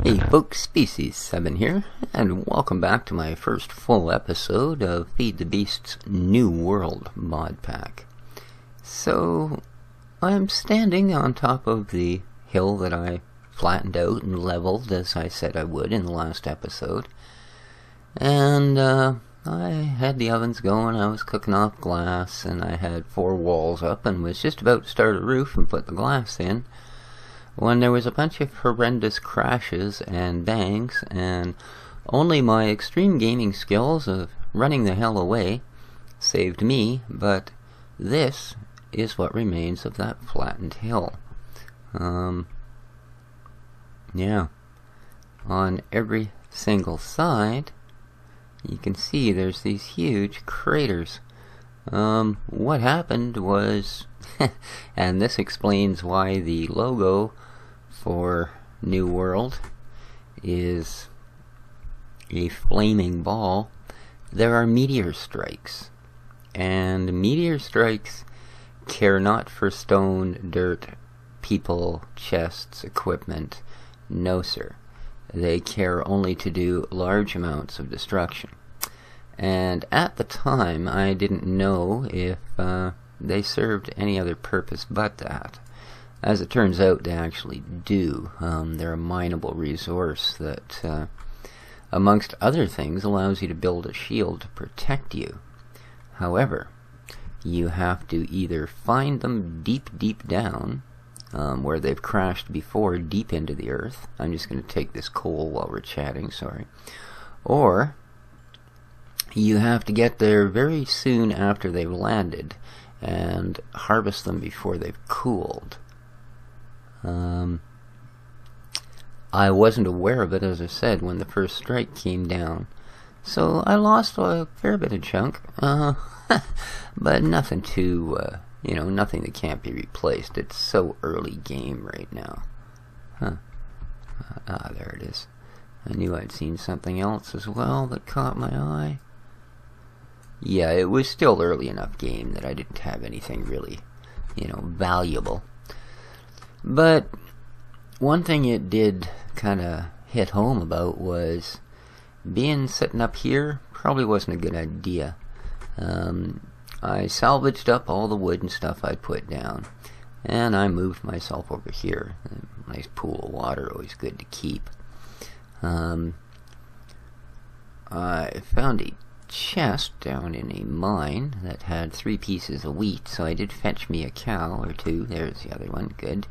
Hey folks, Species 7 here, and welcome back to my first full episode of Feed the Beast's New World mod pack. So, I'm standing on top of the hill that I flattened out and leveled as I said I would in the last episode. And I had the ovens going, I was cooking off glass, and I had 4 walls up and was just about to start a roof and put the glass in, when there was a bunch of horrendous crashes and bangs, and only my extreme gaming skills of running the hell away saved me, but this is what remains of that flattened hill. Yeah. On every single side, you can see there's these huge craters. What happened was, and this explains why the logo for New World is a flaming ball. There are meteor strikes, and meteor strikes care not for stone, dirt, people, chests, equipment. No sir, they care only to do large amounts of destruction. And at the time I didn't know if they served any other purpose but that. As it turns out, they actually do. They're a mineable resource that, amongst other things, allows you to build a shield to protect you. However, you have to either find them deep, deep down, where they've crashed before, deep into the earth. I'm just going to take this coal while we're chatting, sorry. Or you have to get there very soon after they've landed and harvest them before they've cooled. I wasn't aware of it, as I said, when the first strike came down, so I lost a fair bit of chunk, but nothing too, nothing that can't be replaced. It's so early game right now. There it is. I knew I'd seen something else as well that caught my eye. Yeah, it was still early enough game that I didn't have anything really, valuable. But one thing it did kind of hit home about was sitting up here probably wasn't a good idea. I salvaged up all the wood and stuff I'd put down, and I moved myself over here. A nice pool of water, always good to keep. I found a chest down in a mine that had 3 pieces of wheat, so I did fetch me a cow or 2. There's the other one, good.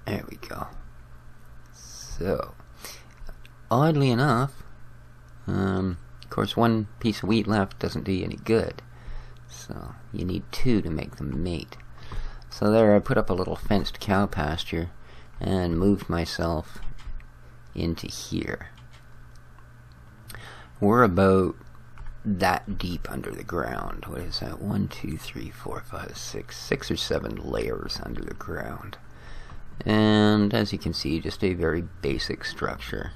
There we go. So, oddly enough, of course 1 piece of wheat left doesn't do you any good, so you need 2 to make them mate. So there I put up a little fenced cow pasture and moved myself into here. We're about that deep under the ground. What is that? 1, 2, 3, 4, 5, 6 or 7 layers under the ground. And as you can see, just a very basic structure.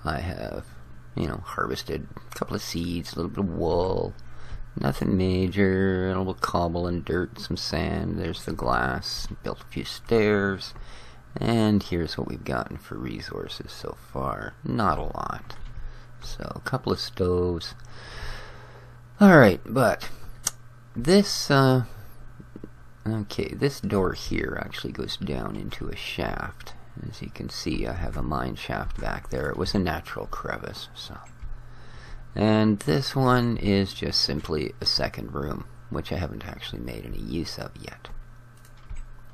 I have, harvested a couple of seeds, a little bit of wool, nothing major, a little cobble and dirt, some sand. There's the glass, built a few stairs, and here's what we've gotten for resources so far. Not a lot. So, a couple of stoves. Alright, but this, this door here actually goes down into a shaft. As you can see, I have a mine shaft back there. It was a natural crevice, so. And this one is just simply a second room, which I haven't actually made any use of yet.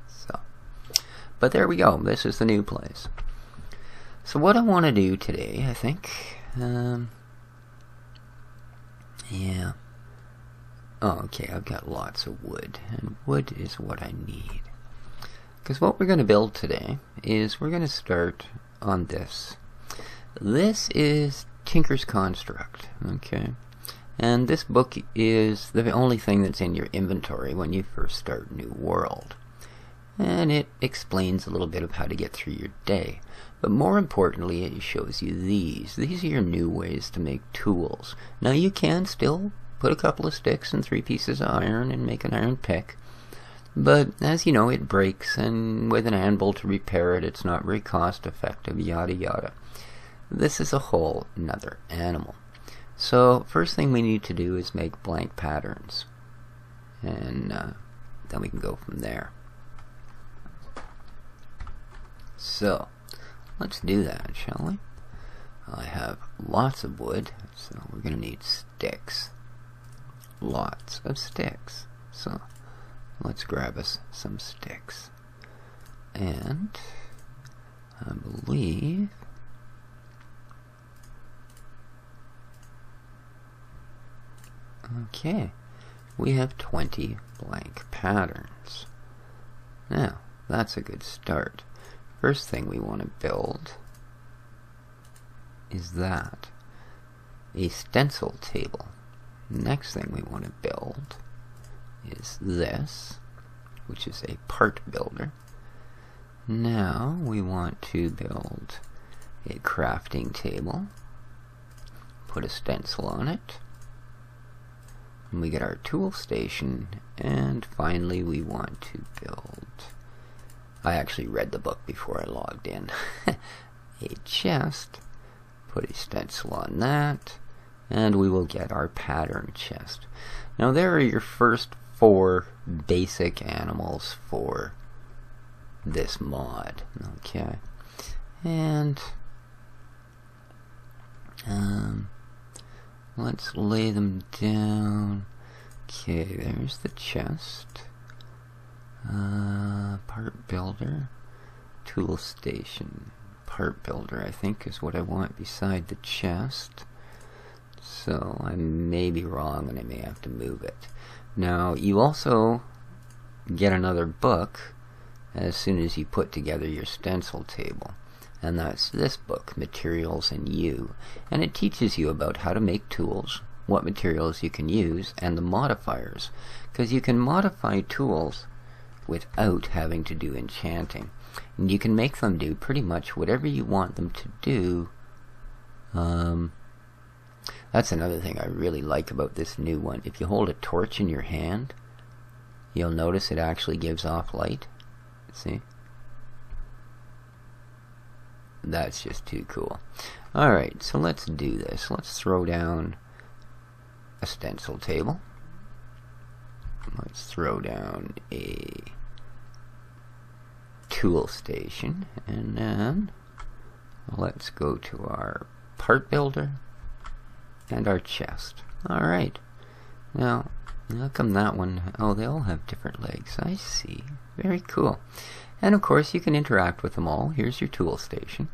So, but there we go. This is the new place. So what I want to do today, I think, yeah. Oh, okay, I've got lots of wood, and wood is what I need. Because what we're going to build today is we're going to start on this. This is Tinker's Construct, okay? And this book is the only thing that's in your inventory when you first start New World. And it explains a little bit of how to get through your day. But more importantly, it shows you these. These are your new ways to make tools. Now you can still put a couple of sticks and 3 pieces of iron and make an iron pick. But as you know, it breaks, and with an anvil to repair it, it's not very cost effective, yada yada. This is a whole another animal. So first thing we need to do is make blank patterns, and then we can go from there. So let's do that, shall we? I have lots of wood, so we're going to need sticks. Lots of sticks. So let's grab us some sticks. And I believe okay, we have 20 blank patterns. Now, that's a good start. First thing we want to build is that, a stencil table. Next thing we want to build is this, which is a part builder. Now we want to build a crafting table, put a stencil on it, and we get our tool station, and finally we want to build, I actually read the book before I logged in, a chest, put a stencil on that, and we will get our pattern chest. Now there are your first 4 basic animals for this mod. Okay, and let's lay them down. Okay, there's the chest. Part builder, tool station. Part builder, I think, is what I want beside the chest. So I may be wrong and I may have to move it. Now you also get another book as soon as you put together your stencil table, and that's this book, Materials and You, and it teaches you about how to make tools, what materials you can use, and the modifiers, because you can modify tools without having to do enchanting, and you can make them do pretty much whatever you want them to do. That's another thing I really like about this new one. If you hold a torch in your hand, you'll notice it actually gives off light. See? That's just too cool. Alright, so let's do this. Let's throw down a stencil table. Let's throw down a tool station, and then let's go to our part builder and our chest. Alright, now how come that one, oh, they all have different legs. I see. Very cool. And of course you can interact with them all. Here's your tool station.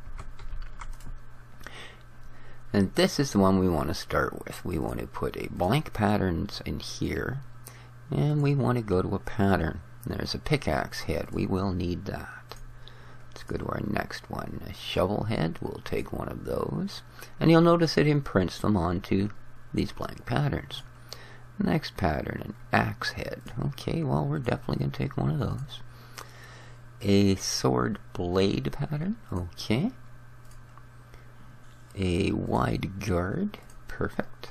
And this is the one we want to start with. We want to put a blank patterns in here, and we want to go to a pattern. There's a pickaxe head. We will need that. Let's go to our next one. A shovel head. We'll take one of those. And you'll notice it imprints them onto these blank patterns. Next pattern, an axe head. Okay, well, we're definitely going to take one of those. A sword blade pattern. Okay. A wide guard. Perfect.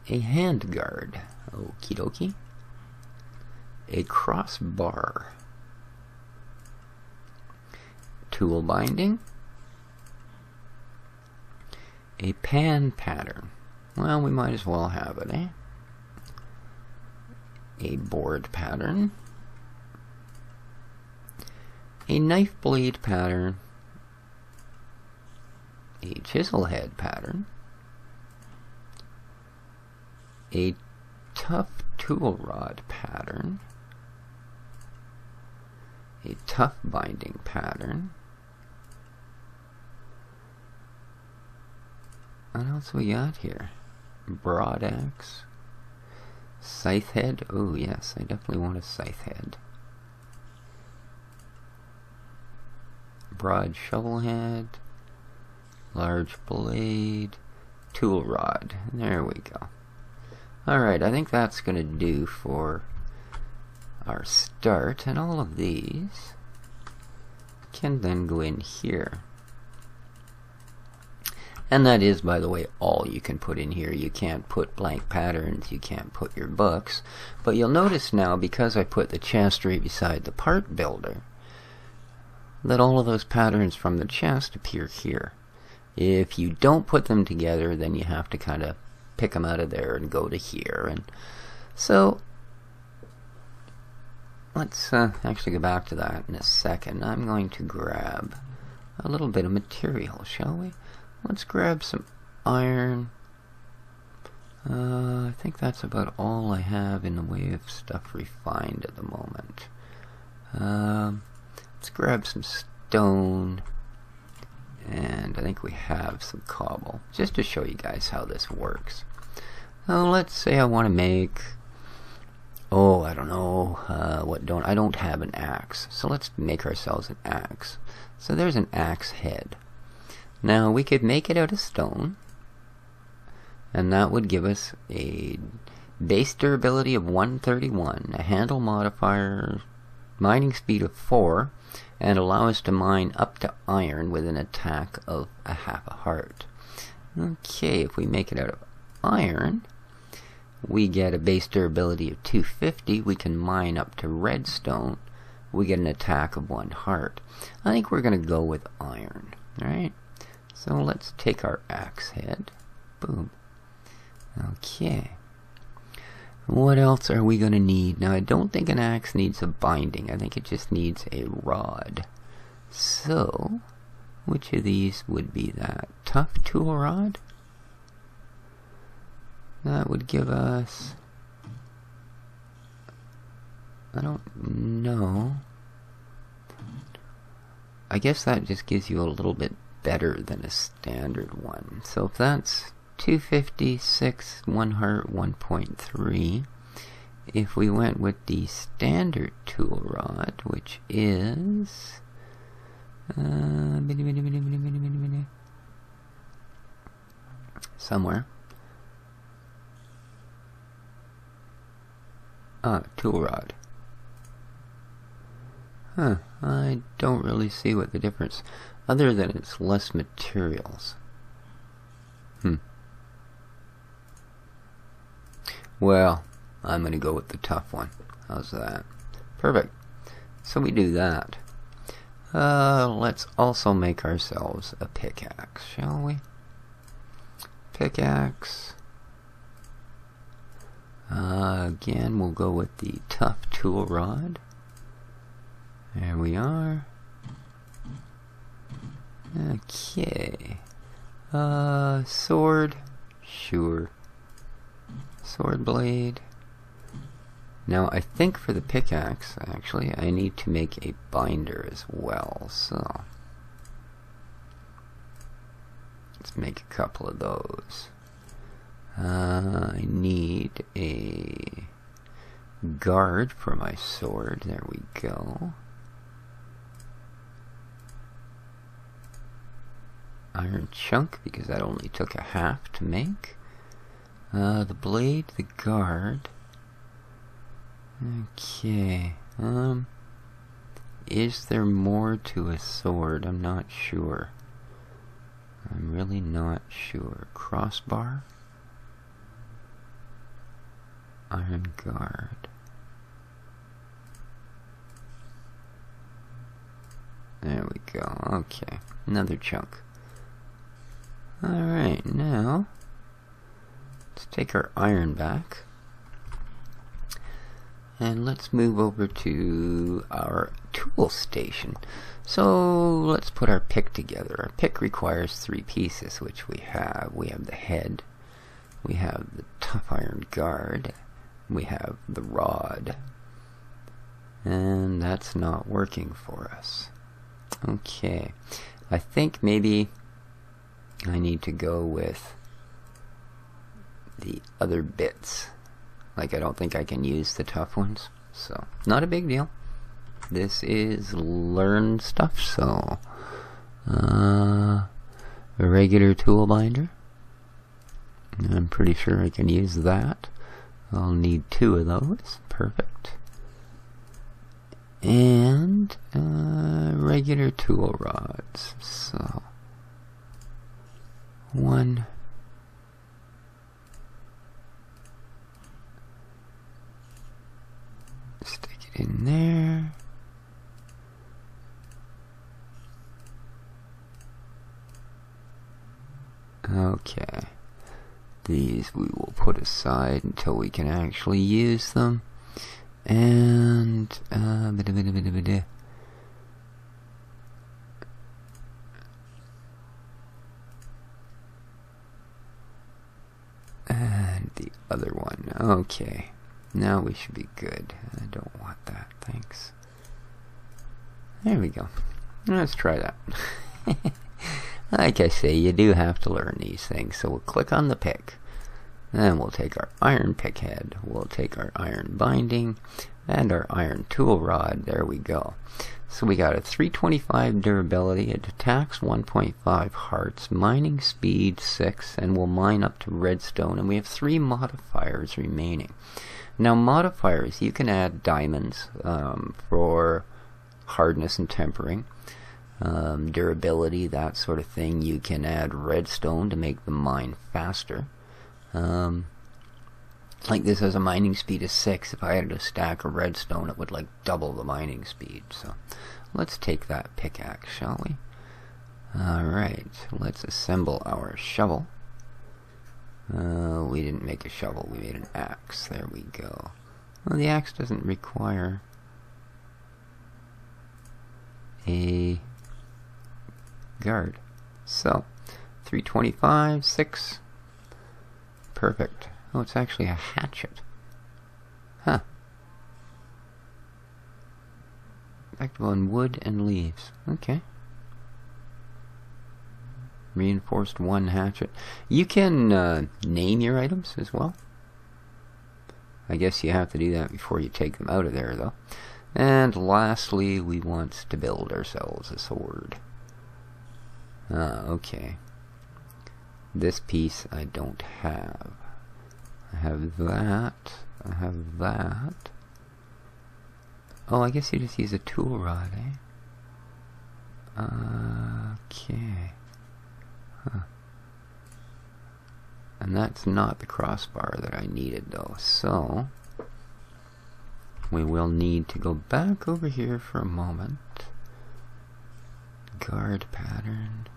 A hand guard. Okie dokie. A crossbar. Tool binding. A pan pattern. Well, we might as well have it, eh? A board pattern. A knife blade pattern. A chisel head pattern. A tough tool rod pattern. A tough binding pattern. What else we got here? Broad axe. Scythe head. Oh yes, I definitely want a scythe head. Broad shovel head. Large blade. Tool rod. There we go. Alright, I think that's going to do for our start, and all of these can then go in here. And that is, by the way, all you can put in here. You can't put blank patterns, you can't put your books. But you'll notice now, because I put the chest right beside the part builder, that all of those patterns from the chest appear here. If you don't put them together, then you have to kind of pick them out of there and go to here. And so let's actually go back to that in a second. I'm going to grab a little bit of material, shall we? Let's grab some iron. I think that's about all I have in the way of stuff refined at the moment. Let's grab some stone, and I think we have some cobble, just to show you guys how this works. Now, let's say I want to make, I don't know, I don't have an axe, so let's make ourselves an axe. So there's an axe head. Now we could make it out of stone, and that would give us a base durability of 131, a handle modifier, mining speed of 4, and allow us to mine up to iron with an attack of a half a heart. Okay, if we make it out of iron, we get a base durability of 250. We can mine up to redstone. We get an attack of 1 heart. I think we're going to go with iron. Alright, so let's take our axe head. Boom. Okay. What else are we going to need? Now, I don't think an axe needs a binding. I think it just needs a rod. So, which of these would be that? Tough tool rod? That would give us, I don't know. I guess that just gives you a little bit better than a standard one. So if that's 256, 1 heart, 1.3. If we went with the standard tool rod, which is somewhere. Tool rod. I don't really see what the difference, other than it's less materials. Well, I'm going to go with the tough one. How's that? Perfect. So we do that. Let's also make ourselves a pickaxe, shall we? Pickaxe. Again, we'll go with the tough tool rod. There we are. Okay. Sword. Sure. Sword blade. Now, I think for the pickaxe, actually, I need to make a binder as well, so let's make a couple of those. I need a guard for my sword. There we go. Iron chunk, because that only took a half to make. The blade, the guard. Okay. Is there more to a sword? I'm not sure. I'm really not sure. Crossbar. Iron guard. There we go. Okay. Another chunk. Alright, now let's take our iron back. And let's move over to our tool station. So let's put our pick together. Our pick requires 3 pieces, which we have. We have the head, we have the tough iron guard, we have the rod. And that's not working for us. Okay, I think maybe I need to go with the other bits. Like, I don't think I can use the tough ones, so not a big deal. This is learned stuff, so a regular tool binder. I'm pretty sure I can use that. I'll need 2 of those. Perfect. And regular tool rods. So one. Stick it in there. Okay. These we will put aside until we can actually use them. And and the other one. Okay. Now we should be good. I don't want that. Thanks. There we go. Let's try that. Like I say, you do have to learn these things. So we'll click on the pick. Then we'll take our iron pick head. We'll take our iron binding and our iron tool rod. There we go. So we got a 325 durability. It attacks 1.5 hearts. Mining speed 6. And we'll mine up to redstone. And we have 3 modifiers remaining. Now modifiers, you can add diamonds for hardness and tempering. Durability, that sort of thing. You can add redstone to make the mine faster. Like this has a mining speed of 6. If I added a stack of redstone, it would like double the mining speed. So let's take that pickaxe, shall we? Alright, let's assemble our shovel. We didn't make a shovel, we made an axe. There we go. Well, the axe doesn't require a guard. So, 325, 6. Perfect. Oh, it's actually a hatchet. Huh. Effective on wood and leaves. Okay. Reinforced 1 hatchet. You can name your items as well. I guess you have to do that before you take them out of there, though. And lastly, we want to build ourselves a sword. Okay. This piece I don't have. I have that. I have that. Oh, I guess you just use a tool rod, eh? Okay. Huh. And that's not the crossbar that I needed, though. So we will need to go back over here for a moment. Guard pattern.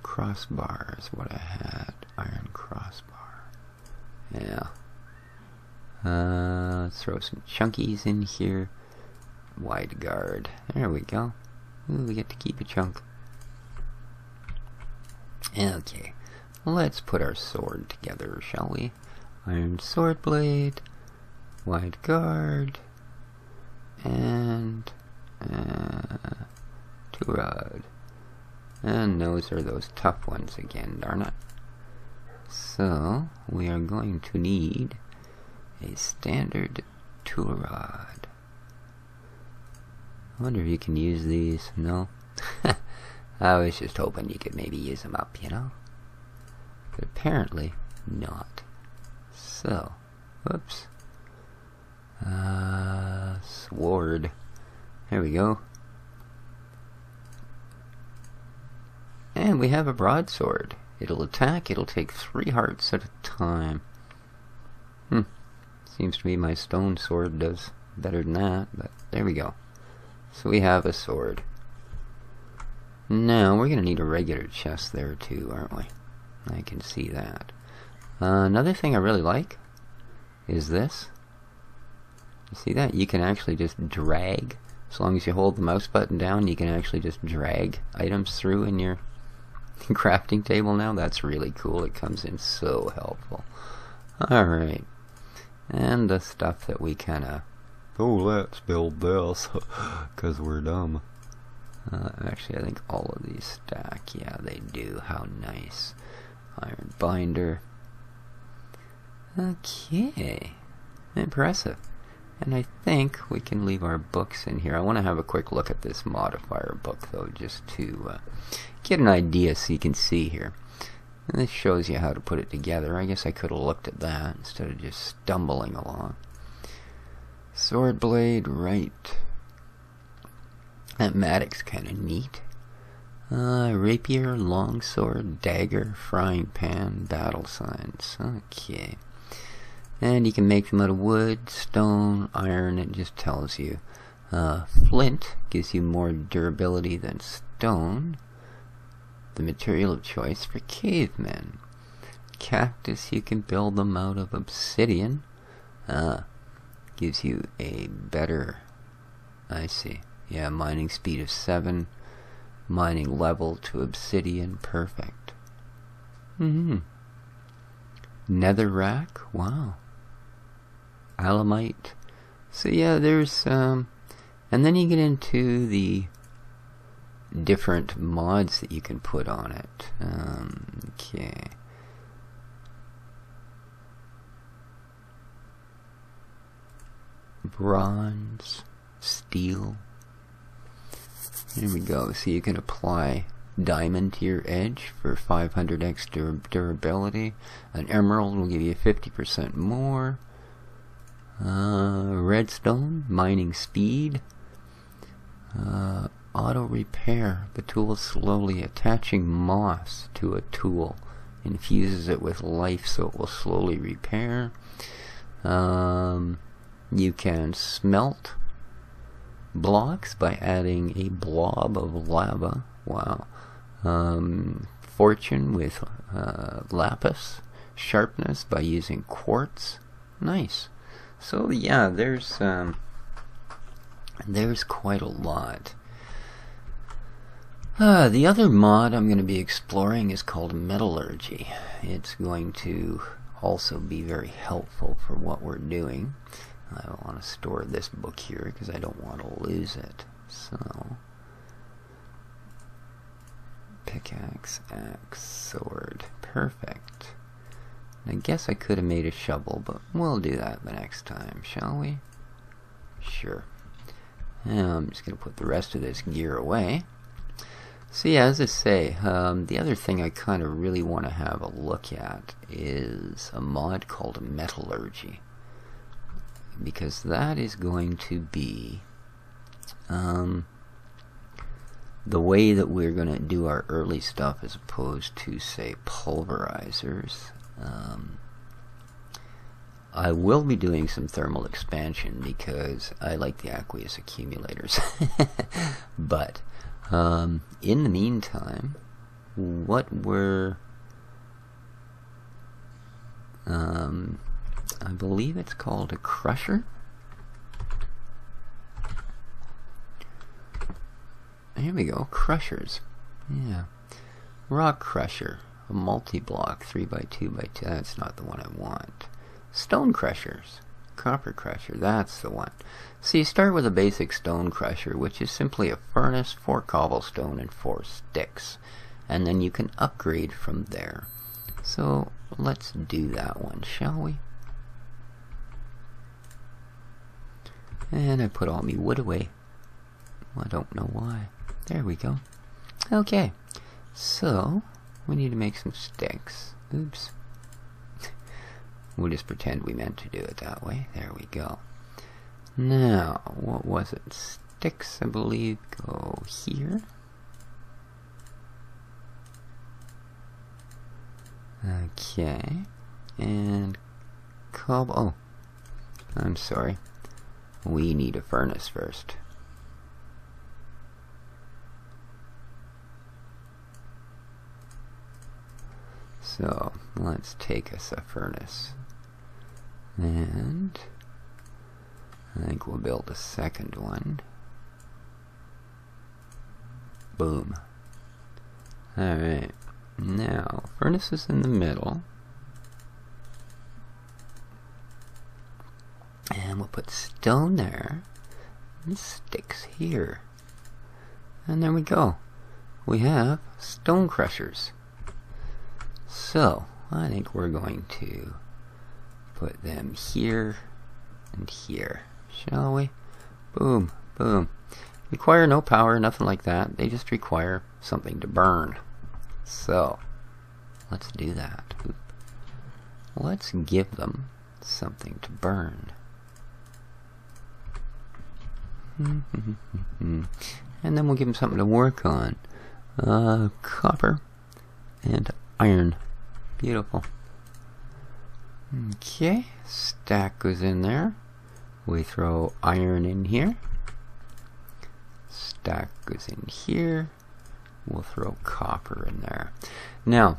Crossbar is what I had. Iron crossbar. Yeah. Let's throw some chunkies in here. Wide guard. There we go. Ooh, we get to keep a chunk. Okay. Let's put our sword together, shall we? Iron sword blade. Wide guard. And tool rod. And those are those tough ones again, darn it. So, we are going to need a standard tool rod. I wonder if you can use these. No? I was just hoping you could maybe use them up, you know? But apparently not. So, whoops. Sword. There we go. And we have a broadsword. It'll attack, it'll take 3 hearts at a time. Seems to me my stone sword does better than that, but there we go. So we have a sword. Now, we're going to need a regular chest there too, aren't we? I can see that. Another thing I really like is this. You see that? You can actually just drag. As long as you hold the mouse button down, you can actually just drag items through in your crafting table now. That's really cool. It comes in so helpful. Alright. And the stuff that we kind of... Oh, let's build this. Because we're dumb. Actually, I think all of these stack. Yeah, they do. How nice. Iron binder. Okay. Impressive. And I think we can leave our books in here. I want to have a quick look at this modifier book, though, just to get an idea so you can see here. And this shows you how to put it together. I guess I could have looked at that instead of just stumbling along. Sword blade, right. That matic's kind of neat. Rapier, longsword, dagger, frying pan, battle signs. Okay. And you can make them out of wood, stone, iron. It just tells you. Flint gives you more durability than stone. The material of choice for cavemen. Cactus, you can build them out of obsidian. Gives you a better, I see, yeah, mining speed of 7, mining level to obsidian, perfect. Netherrack, wow. Alamite. So yeah, there's, and then you get into the different mods that you can put on it. Okay. Bronze, steel. Here we go. So you can apply diamond to your edge for 500 extra durability. An emerald will give you 50% more. Redstone, mining speed. Auto repair. The tool is slowly attaching moss to a tool. Infuses it with life so it will slowly repair. You can smelt blocks by adding a blob of lava. Wow. Fortune with lapis. Sharpness by using quartz. Nice. So yeah, there's quite a lot. The other mod I'm going to be exploring is called metallurgy. It's going to also be very helpful for what we're doing. I want to store this book here because I don't want to lose it. So, pickaxe, axe, sword. Perfect. I guess I could have made a shovel, but we'll do that the next time, shall we? Sure. And I'm just going to put the rest of this gear away. So yeah, as I say, the other thing I kind of really want to have a look at is a mod called metallurgy. Because that is going to be the way that we're going to do our early stuff as opposed to, say, pulverizers. I will be doing some thermal expansion because I like the aqueous accumulators. But in the meantime, what we're I believe it's called a crusher. Here we go, crushers. Yeah. Rock crusher, a multi-block 3x2x2. That's not the one I want. Stone crushers, copper crusher, that's the one. So you start with a basic stone crusher, which is simply a furnace, 4 cobblestone, and 4 sticks. And then you can upgrade from there. So let's do that one, shall we? And I put all my wood away. I don't know why. There we go. Okay. So, we need to make some sticks. Oops. We'll just pretend we meant to do it that way. There we go. Now, what was it? Sticks, I believe, go here. Okay. And oh, I'm sorry. We need a furnace first. So, let's take us a furnace. And I think we'll build a second one. Boom. Alright. Now, furnace is in the middle. And we'll put stone there. And sticks here. And there we go. We have stone crushers. So, I think we're going to put them here and here. Shall we? Boom, boom. Require no power, nothing like that. They just require something to burn. So, let's do that. Let's give them something to burn. And then we'll give them something to work on. copper and iron. Beautiful. Okay, stack goes in there. We throw iron in here. Stack goes in here. We'll throw copper in there. Now,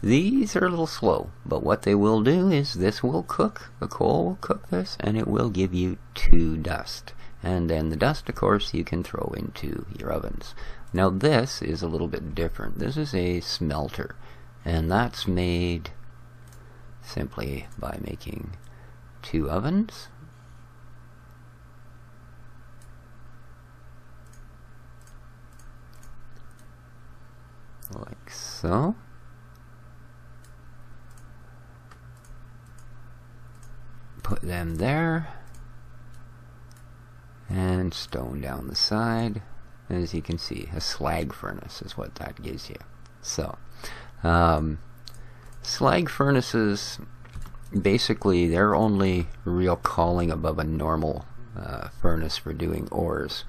these are a little slow, but what they will do is this will cook, the coal will cook this, and it will give you 2 dust. And then the dust, of course, you can throw into your ovens. Now this is a little bit different. This is a smelter, and that's made simply by making 2 ovens. Like so. Put them there. And stone down the side. As you can see, a slag furnace is what that gives you. So, slag furnaces, basically, they're only real calling above a normal furnace for doing ores.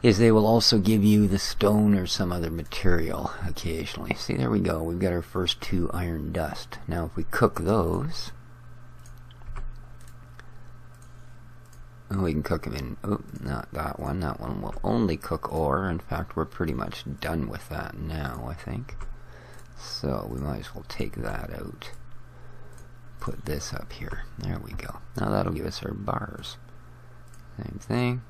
Is they will also give you the stone or some other material occasionally. See, there we go. We've got our first 2 iron dust. Now, if we cook those, we can cook them in, oh, not that one. That one will only cook ore. In fact, we're pretty much done with that now, I think. So we might as well take that out. Put this up here. There we go. Now that'll give us our bars. Same thing.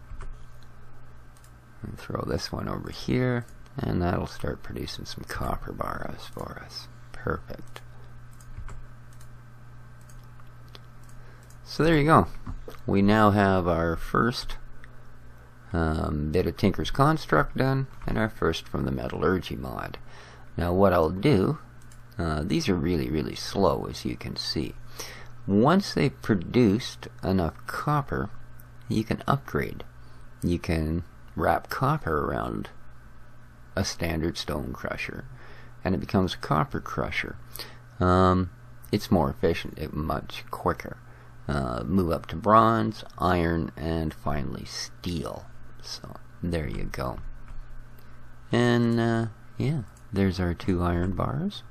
And throw this one over here, and that'll start producing some copper bars for us. Perfect. So there you go. We now have our first bit of Tinker's Construct done, and our first from the Metallurgy mod. Now what I'll do, these are really slow, as you can see. Once they've produced enough copper, you can upgrade. You can wrap copper around a standard stone crusher, and it becomes a copper crusher. It's more efficient, it's much quicker. Move up to bronze, iron, and finally steel. So there you go. And yeah, there's our 2 iron bars.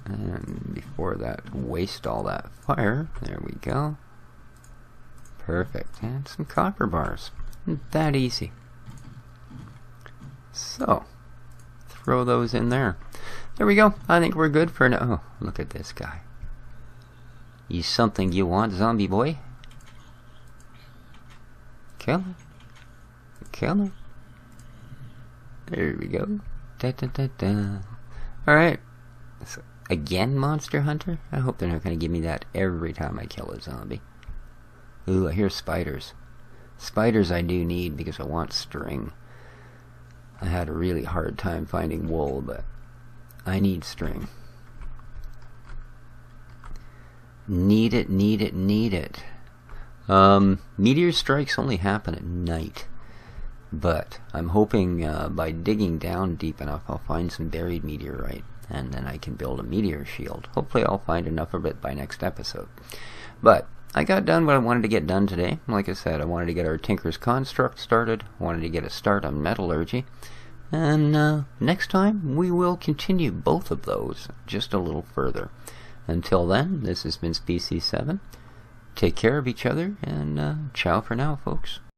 And before that, waste all that fire. There we go. Perfect. And some copper bars. That easy. So, throw those in there. There we go. I think we're good for now. Oh, look at this guy. You something you want, zombie boy? Kill him. Kill him. There we go. Da da da da. Alright. So, again, Monster Hunter? I hope they're not going to give me that every time I kill a zombie. Ooh, I hear spiders. Spiders I do need because I want string. I had a really hard time finding wool, but I need string. Need it, need it, need it. Meteor strikes only happen at night. But I'm hoping by digging down deep enough I'll find some buried meteorite. And then I can build a meteor shield. Hopefully I'll find enough of it by next episode. But I got done what I wanted to get done today. Like I said, I wanted to get our Tinker's Construct started. I wanted to get a start on metallurgy. And next time we will continue both of those just a little further. Until then, this has been Species 7. Take care of each other, and ciao for now, folks.